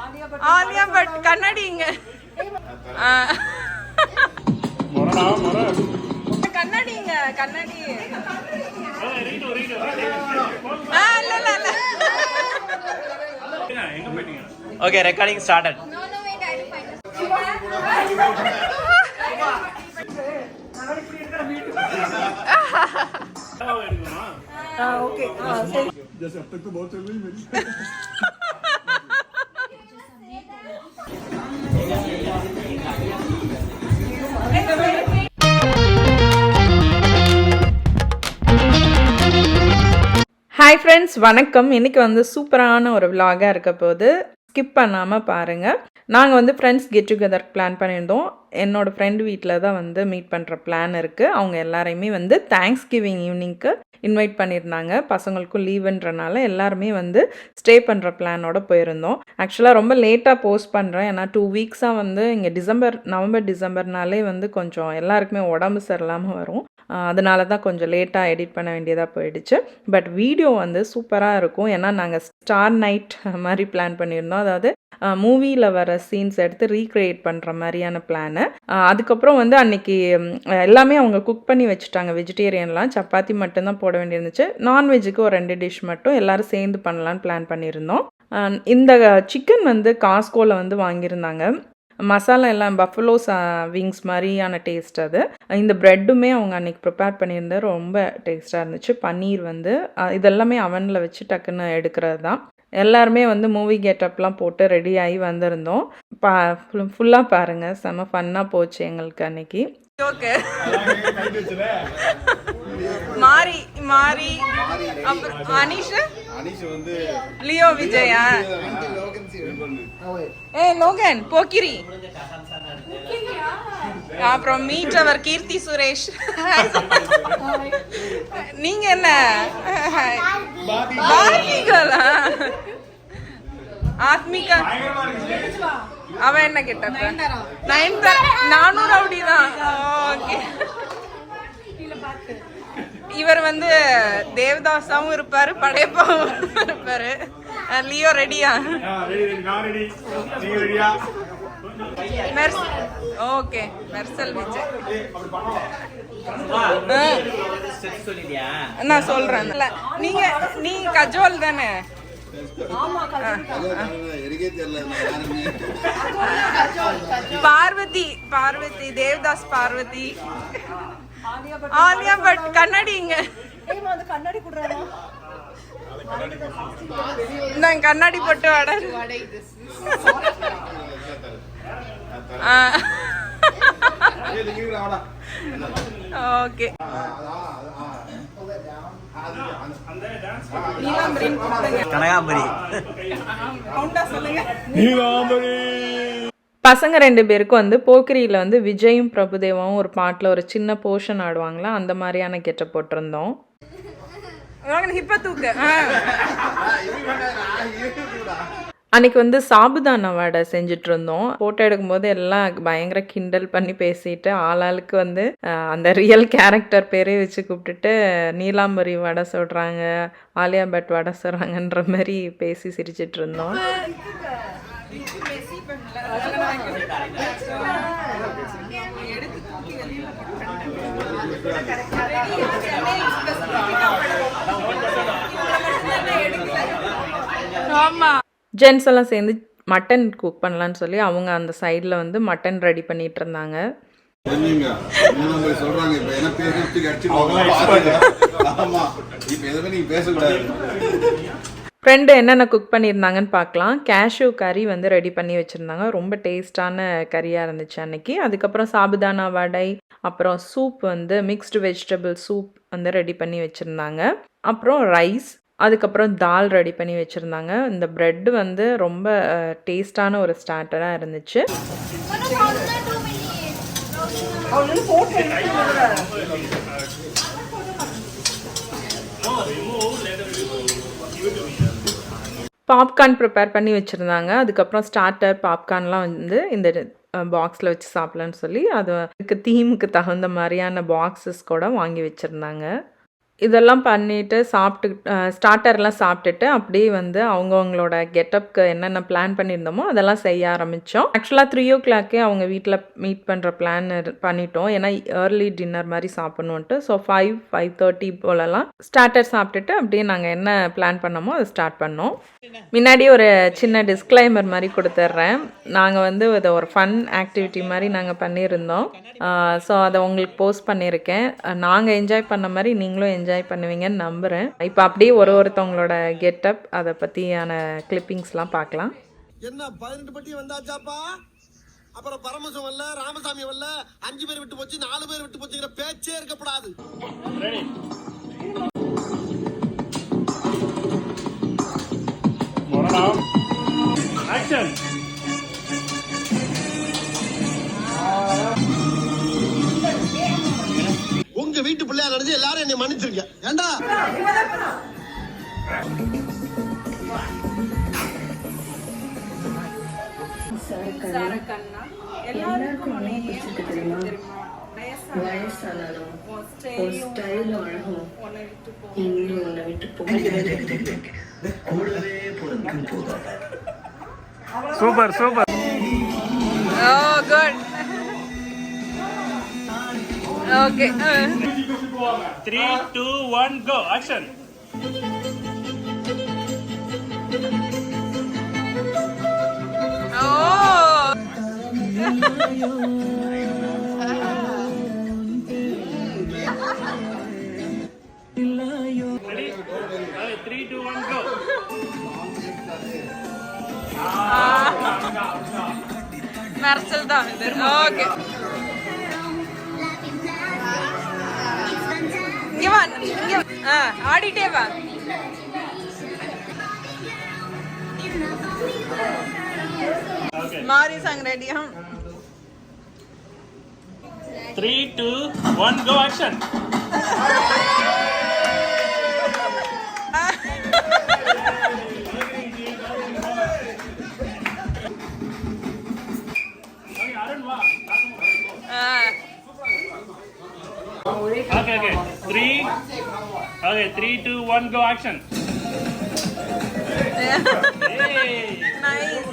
Alia but கண்ணாடிங்க. கண்ணாடிங்க கண்ணாடி. Okay, recording started. No, wait, I will find us. Okay. सही. जैसे अब तक तो बहुत चल रही मेरी. ஹாய் ஃப்ரெண்ட்ஸ், வணக்கம். இன்றைக்கி வந்து சூப்பரான ஒரு விலாகாக இருக்க போது ஸ்கிப் பண்ணாமல் பாருங்கள். நாங்கள் வந்து ஃப்ரெண்ட்ஸ் கெட் டுகெதர் பிளான் பண்ணியிருந்தோம். என்னோடய ஃப்ரெண்ட் வீட்டில் தான் வந்து மீட் பண்ணுற பிளான் இருக்குது. அவங்க எல்லாரையுமே வந்து தேங்க்ஸ் கிவிங் ஈவினிங்க்கு இன்வைட் பண்ணியிருந்தாங்க. பசங்களுக்கும் லீவுன்றனால எல்லாருமே வந்து ஸ்டே பண்ணுற பிளானோட போயிருந்தோம். ஆக்சுவலாக ரொம்ப லேட்டாக போஸ்ட் பண்ணுறேன். ஏன்னா 2 வீக்ஸாக வந்து இங்கே நவம்பர் டிசம்பர்னாலே வந்து கொஞ்சம் எல்லாருக்குமே உடம்பு சரியில்லாமல் வரும். அதனால தான் கொஞ்சம் லேட்டாக எடிட் பண்ண வேண்டியதாக போயிடுச்சு. பட் வீடியோ வந்து சூப்பராக இருக்கும். ஏன்னா நாங்கள் ஸ்டார் நைட் மாதிரி பிளான் பண்ணியிருந்தோம். அதாவது மூவியில் வர சீன்ஸ் எடுத்து ரீக்ரியேட் பண்ணுற மாதிரியான பிளானு. அதுக்கப்புறம் வந்து அன்றைக்கி எல்லாமே அவங்க குக் பண்ணி வச்சுட்டாங்க. வெஜிடேரியன்லாம் சப்பாத்தி மட்டும்தான் போட வேண்டியிருந்துச்சு. நான்வெஜ்ஜுக்கு ஒரு 2 டிஷ் மட்டும் எல்லோரும் சேர்ந்து பண்ணலான்னு பிளான் பண்ணியிருந்தோம். இந்த சிக்கன் வந்து காஸ்கோவில் வந்து வாங்கியிருந்தாங்க. மசாலா எல்லாம் பஃபலோஸ் விங்ஸ் மாதிரியான டேஸ்ட் அது. இந்த ப்ரெட்டுமே அவங்க அன்றைக்கி ப்ரிப்பேர் பண்ணியிருந்தது ரொம்ப டேஸ்ட்டாக இருந்துச்சு. பன்னீர் வந்து இதெல்லாமே அவனில் வச்சு டக்குன்னு எடுக்கிறது தான். எல்லாருமே வந்து மூவி கெட்டப்லாம் போட்டு ரெடி ஆகி வந்திருந்தோம். ஃபுல்லாக பாருங்கள், செம்ம ஃபன்னாக போச்சு எங்களுக்கு அன்னைக்கு. ஓகே, மாரி மாரி அப்புறம் அனிஷ் வந்து லியோ விஜயா, லோகன் போக்கிரி, அப்புறம் மீட் அவர் கீர்த்தி சுரேஷ். நீங்க என்ன பார்பிகளா? ஆத்மிகா அவ என்ன கேட்ட? நானும் ரவுடிதான். ஓகே, இவர் வந்து தேவதாசாவும் இருப்பாரு, படையப்பாவும் இருப்பாரு. லியோ ரெடியா? ஓகே, மெர்சல் விஜய் நான் சொல்றேன். நீ கஜோல் தானே? பார்வதி தேவதாஸ், பார்வதி, ஆலியா பட் கண்ணாடிங்க. நான் கண்ணாடி போட்டு வடை. ஓகே, பசங்க 2 பேருக்கும் வந்து போக்கிரியில் வந்து விஜயும் பிரபுதேவாவும் ஒரு பாட்டில் ஒரு சின்ன போர்ஷன் ஆடுவாங்களா, அந்த மாதிரியான கெட்ட போட்டிருந்தோம். ஹிப்ப தூக்கு. அன்றைக்கி வந்து சாபுதானா வடை செஞ்சுட்டு இருந்தோம். ஃபோட்டோ எடுக்கும்போது எல்லாம் பயங்கர கிண்டல் பண்ணி பேசிட்டு ஆளாளுக்கு வந்து அந்த ரியல் கேரக்டர் பேரே வச்சு கூப்பிட்டுட்டு நீலாம்பரி வடை சொல்கிறாங்க, ஆலியா பட் வடை சொல்கிறாங்கன்ற மாதிரி பேசி சிரிச்சிட்டு இருந்தோம். ஆமாம், ஜென்ஸ் எல்லாம் சேர்ந்து மட்டன் குக் பண்ணலான்னு சொல்லி அவங்க அந்த சைடில் வந்து மட்டன் ரெடி பண்ணிட்டு இருந்தாங்க. ஃப்ரெண்டு என்னென்ன குக் பண்ணியிருந்தாங்கன்னு பார்க்கலாம். கேஷ்யூ கறி வந்து ரெடி பண்ணி வச்சுருந்தாங்க. ரொம்ப டேஸ்டான கறியாக இருந்துச்சு அன்னைக்கு. அதுக்கப்புறம் சாபுதானா வடை, அப்புறம் சூப் வந்து மிக்ஸ்டு வெஜிடபிள் சூப் வந்து ரெடி பண்ணி வச்சுருந்தாங்க. அப்புறம் ரைஸ், அதுக்கப்புறம் தால் ரெடி பண்ணி வச்சுருந்தாங்க. இந்த ப்ரெட்டு வந்து ரொம்ப டேஸ்டான ஒரு ஸ்டார்டராக இருந்துச்சு. பாப்கார்ன் ப்ரிப்பேர் பண்ணி வச்சுருந்தாங்க. அதுக்கப்புறம் ஸ்டார்டர் பாப்கார்ன்லாம் வந்து இந்த பாக்ஸில் வச்சு சாப்பிட்லான்னு சொல்லி அதுக்கு தீமுக்கு தகுந்த மாதிரியான பாக்ஸஸ் கூட வாங்கி வச்சுருந்தாங்க. இதெல்லாம் பண்ணிவிட்டு ஸ்டார்டர்லாம் சாப்பிட்டுட்டு அப்படியே வந்து அவங்கவுங்களோட கெட்டப்க்கு என்னென்ன பிளான் பண்ணியிருந்தோமோ அதெல்லாம் செய்ய ஆரம்பித்தோம். ஆக்சுவலாக 3 o'clock அவங்க வீட்டில் மீட் பண்ணுற பிளான் பண்ணிட்டோம். ஏன்னா ஏர்லி டின்னர் மாதிரி சாப்பிட்ணுன்ட்டு. ஸோ 5:30 போலலாம் ஸ்டார்டர் சாப்பிட்டுட்டு அப்படியே நாங்கள் என்ன பிளான் பண்ணோமோ அதை ஸ்டார்ட் பண்ணோம். முன்னாடி ஒரு சின்ன டிஸ்க்ளைமர் மாதிரி கொடுத்துட்றேன். நாங்கள் வந்து இதை ஒரு ஃபன் ஆக்டிவிட்டி மாதிரி நாங்கள் பண்ணியிருந்தோம். ஸோ அதை உங்களுக்கு போஸ்ட் பண்ணியிருக்கேன். நாங்கள் என்ஜாய் பண்ண மாதிரி நீங்களும் என்ஜாய் பண்ணுவீங்கன்னு நம்புகிறேன். இப்போ அப்படியே ஒருத்தவங்களோட கெட்டப் அதை பற்றியான கிளிப்பிங்ஸ்லாம் பார்க்கலாம். என்ன 18 பட்டி வந்தாச்சாப்பா? அப்புறம் பரமசம் வரல, ராமசாமி வரல, 5 பேர் விட்டு போச்சு, 4 பேர் விட்டு போச்சுங்கிற பேச்சே இருக்கப்படாது. ஆக்ஷன். உங்க வீட்டு பிள்ளையா நினைச்சு எல்லாரும் என்னை மன்னிச்சிருக்க. ஏண்டா super super. Oh, good. Okay. 3, 2, 1, go. Action. Oh. Ready? Okay, 3, 2, 1, go. Marcel தான் இது. Okay. இங்க வா, இங்க வா. ஆடிட்டே வா. Okay. மாரி சாங் ரெடியா? 3, 2, 1, go. Action. Okay. 3, 2, 1, go. Action. Hey. Nice.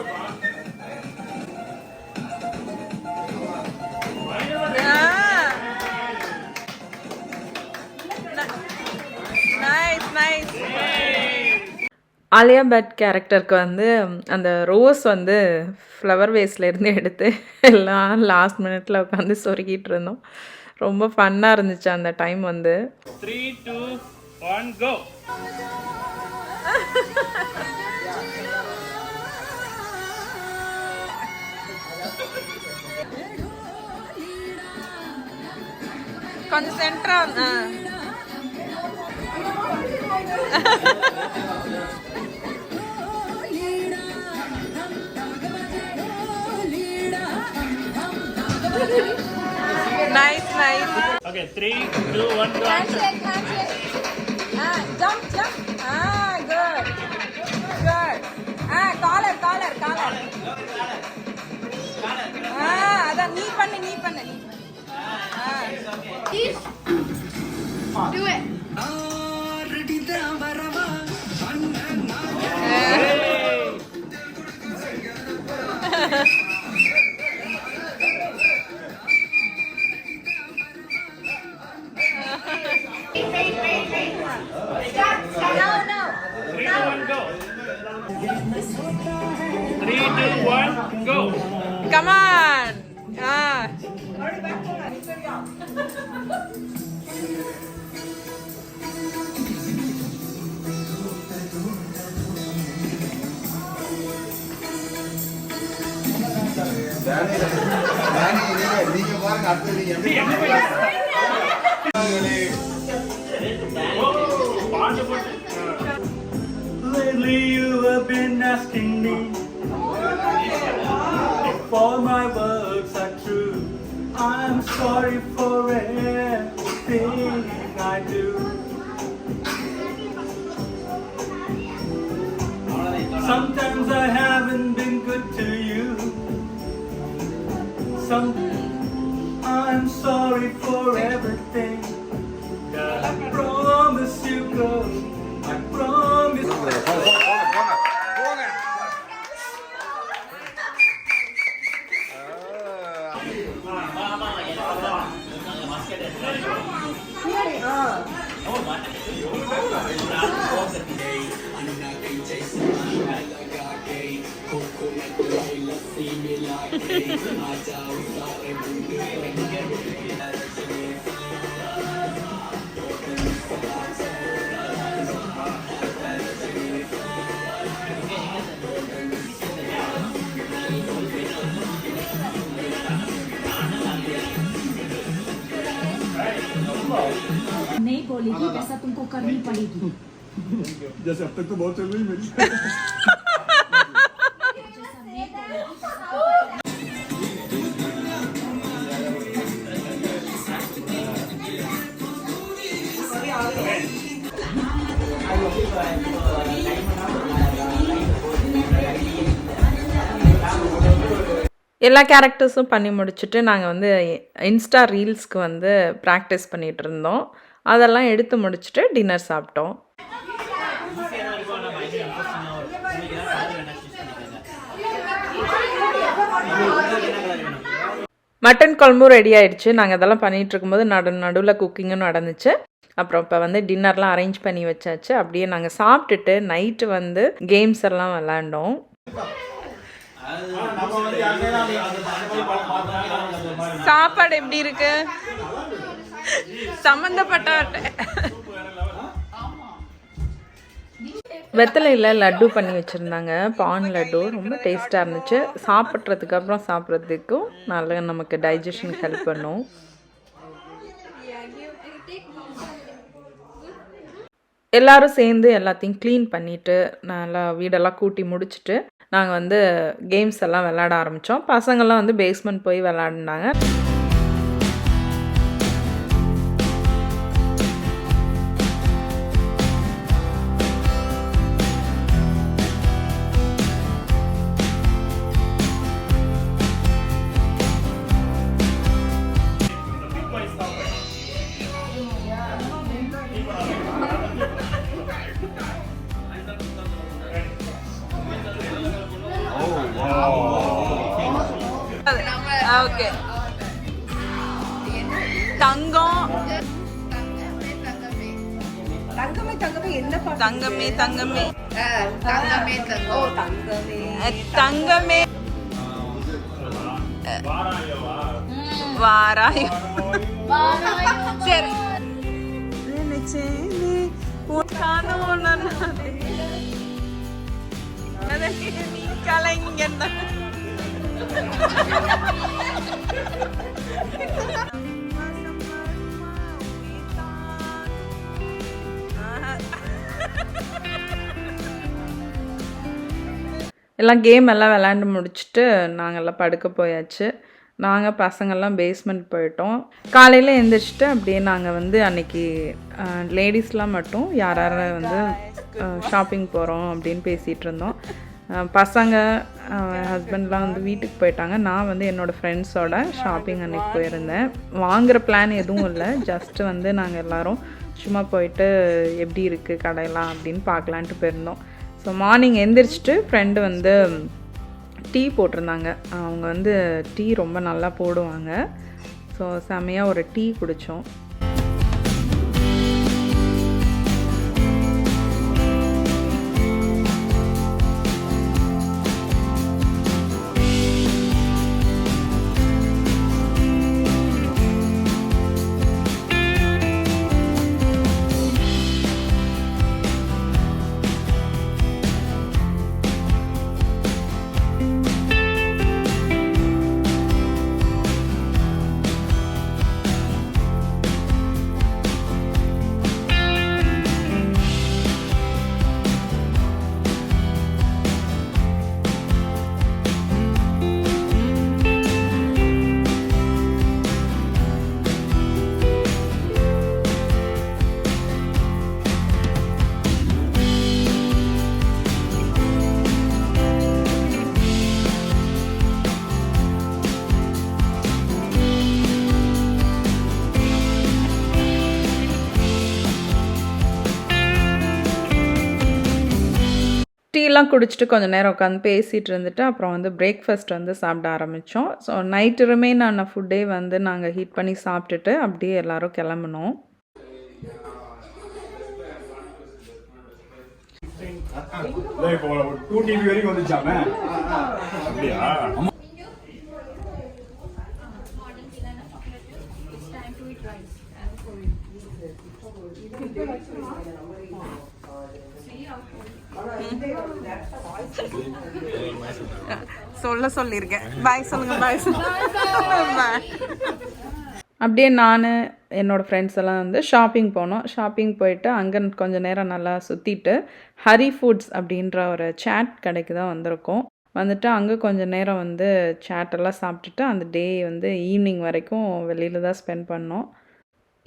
Nice. Alia Bhatt கேரக்டருக்கு வந்து அந்த ரோஸ் வந்து ஃப்ளவர் வேஸ்லேருந்து எடுத்து எல்லாம் லாஸ்ட் மினிட்ல உட்காந்து சொருகிட்டு இருந்தோம். ரொம்ப ஃபன்னாக இருந்துச்சு அந்த டைம் வந்து. 3, 2, 1, go. கொஞ்சம் சென்டரா Nice. Okay, 3, 2, 1, go. Action. Jump. Good. Collar. அதான் நீ பண்ணு. Do it. No. 3, 2, 1, go. 3, 2, 1, go. Come on. நீங்க பாருங்க அடுத்தது Lately you have been asking me if all my words are true. I'm sorry for everything I do. Sometimes I haven't been good to you. I'm sorry for everything that I promised. नहीं बोलेगी वैसा तुमको करनी पड़ेगी जैसे अब तक तो बहुत चल रही मेरी எல்லா கேரக்டர்ஸும் பண்ணி முடிச்சுட்டு நாங்கள் வந்து இன்ஸ்டா ரீல்ஸ்க்கு வந்து ப்ராக்டிஸ் பண்ணிகிட்டு இருந்தோம். அதெல்லாம் எடுத்து முடிச்சுட்டு டின்னர் சாப்பிட்டோம். மட்டன் குழம்பும் ரெடி ஆயிடுச்சு. நாங்கள் இதெல்லாம் பண்ணிகிட்டு இருக்கும்போது நடுவில் குக்கிங்கும் நடந்துச்சு. அப்புறம் இப்போ வந்து டின்னர்லாம் அரேஞ்ச் பண்ணி வச்சாச்சு. அப்படியே நாங்கள் சாப்பிட்டுட்டு நைட்டு வந்து கேம்ஸ் எல்லாம் விளாண்டோம். சாப்பாடு எப்படி இருக்கு? சம்மந்தப்பட்ட வெத்தலையில் லட்டு பண்ணி வச்சுருந்தாங்க. பான் லட்டு ரொம்ப டேஸ்ட்டாக இருந்துச்சு. சாப்பிட்றதுக்கு அப்புறம் சாப்பிட்றதுக்கும் நல்லா நமக்கு டைஜஷன் ஹெல்ப் பண்ணும். எல்லோரும் சேர்ந்து எல்லாத்தையும் க்ளீன் பண்ணிவிட்டு நல்லா வீடெல்லாம் கூட்டி முடிச்சுட்டு நாங்கள் வந்து கேம்ஸ் எல்லாம் விளையாட ஆரம்பித்தோம். பசங்கள்லாம் வந்து பேஸ்மெண்ட் போய் விளையாடினாங்க. ஓகே தங்கம் தங்கமே தங்கமே என்ன தங்கமே தங்கமே தங்கமே தங்கமே வாராயோ சரி நீ கலைங்க எல்லாம் கேம் எல்லாம் விளையாண்டு முடிச்சுட்டு நாங்கள்லாம் படுக்க போயாச்சு. நாங்கள் பசங்கள்லாம் பேஸ்மெண்ட் போயிட்டோம். காலையில் எழுந்திரிச்சிட்டு அப்படியே நாங்கள் வந்து அன்றைக்கி லேடிஸ்லாம் மட்டும் யார் யார் வந்து ஷாப்பிங் போகிறோம் அப்படின்னு பேசிகிட்டு இருந்தோம். பசங்க ஹஸ்பண்ட்லாம் வந்து வீட்டுக்கு போயிட்டாங்க. நான் வந்து என்னோடய ஃப்ரெண்ட்ஸோட ஷாப்பிங் அன்றைக்கி போயிருந்தேன். வாங்குகிற பிளான் எதுவும் இல்லை, ஜஸ்ட்டு வந்து நாங்கள் எல்லோரும் சும்மா போயிட்டு எப்படி இருக்குது கடையெல்லாம் அப்படின்னு பார்க்கலான்ட்டு போயிருந்தோம். ஸோ மார்னிங் எந்திரிச்சிட்டு ஃப்ரெண்டு வந்து டீ போட்டிருந்தாங்க. அவங்க வந்து டீ ரொம்ப நல்லா போடுவாங்க. ஸோ செமையாக ஒரு டீ குடித்தோம். டீலாம் குடிச்சிட்டு கொஞ்சம் நேரம் உட்காந்து பேசிகிட்டு இருந்துட்டு அப்புறம் வந்து பிரேக்ஃபாஸ்ட் வந்து சாப்பிட ஆரம்பித்தோம். ஸோ நைட்டு ரிமைன் ஆன ஃபுட்டே வந்து நாங்கள் ஹீட் பண்ணி சாப்பிட்டுட்டு அப்படியே எல்லோரும் கிளம்புனோம். இப்போ 2 டிபி வரைக்கும் வந்துச்சாமே. அப்படியா? சொல்லியிருக்கேன். பாய் சொல்லுங்க. பாய் பாய். அப்படியே நான் என்னோடய ஃப்ரெண்ட்ஸ் எல்லாம் வந்து ஷாப்பிங் போனோம். ஷாப்பிங் போயிட்டு அங்கே கொஞ்சம் நேரம் நல்லா சுற்றிட்டு ஹரி ஃபுட்ஸ் அப்படின்ற ஒரு சாட் கடைக்கு தான் வந்திருக்கோம். வந்துட்டு அங்கே கொஞ்சம் நேரம் வந்து சாட்டெல்லாம் சாப்பிட்டுட்டு அந்த டே வந்து ஈவினிங் வரைக்கும் வெளியில் தான் ஸ்பெண்ட் பண்ணோம்.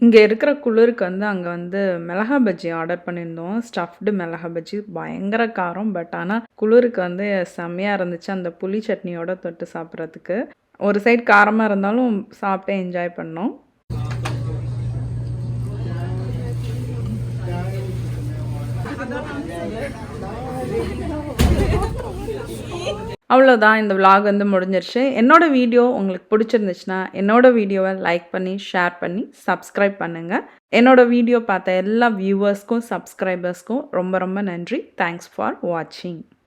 இங்கே இருக்கிற குளிருக்கு வந்து அங்கே வந்து மிளகா பஜ்ஜி ஆர்டர் பண்ணியிருந்தோம். ஸ்டஃப்டு மிளகா பஜ்ஜி பயங்கர காரம். பட் ஆனால் குளிருக்கு வந்து செம்மையாக இருந்துச்சு அந்த புளி சட்னியோட தொட்டு சாப்பிட்றதுக்கு. ஒரு சைடு காரமாக இருந்தாலும் சாப்பிட்டு என்ஜாய் பண்ணோம். அவ்வளோதான், இந்த விலாக் வந்து முடிஞ்சிருச்சு. என்னோடய வீடியோ உங்களுக்கு பிடிச்சிருந்துச்சுன்னா என்னோடய வீடியோவை லைக் பண்ணி ஷேர் பண்ணி சப்ஸ்கிரைப் பண்ணுங்கள். என்னோடய வீடியோ பார்த்த எல்லா வியூவர்ஸ்க்கும் சப்ஸ்கிரைபர்ஸ்க்கும் ரொம்ப ரொம்ப நன்றி. தேங்க்ஸ் ஃபார் வாட்சிங்.